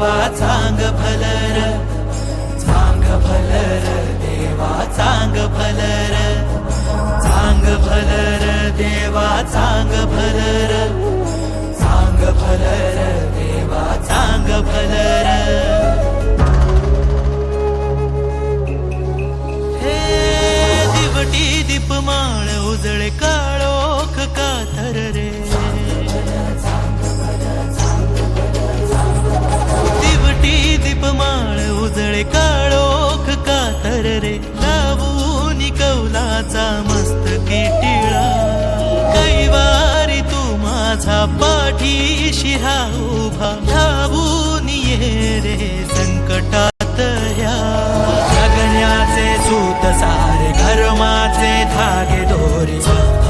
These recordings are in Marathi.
देवा चांग भलर, चांग भलर देवा चांग भलर, चांग भलर देवा चांग भलर, चांग भलर देवा चांग भलर। हे दिवटी दीपमाळ उजळे काळोख कातर रे, दिवटी दीपमाळ उजळे काळोख कातर रे, लावून कौलाचा मस्तकी टिळा, कैवारी तू माझा पाठीशी उभा, धावून ये रे संकटात ह्या, जगण्याचे सूत सारे धर्माचे धागे दोरी,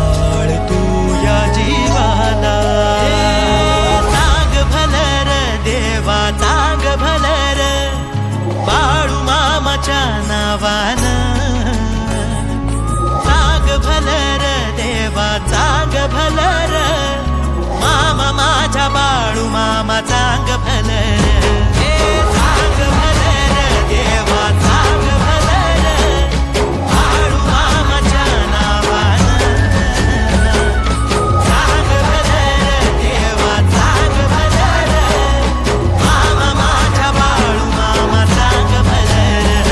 आळ तू या जीवाला। चांग भलर देवा चांग भलर, बाळू मामाच्या नावान, चांग भलर देवा चांग भलर, मामा माझ्या बाळू मामा चांग भलर। चांग भलर देवा चांग भलर, बाळू मामाच्या नावान, चांग भलर देवा चांग भलर, मामा माझ्या बाळू मामा चांग भलर।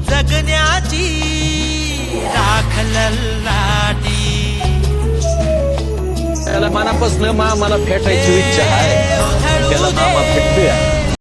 जगण्याची राखललाटी, त्याला मनापासून मामाला भेटायची इच्छा आहे, त्याला मामा भेटूया।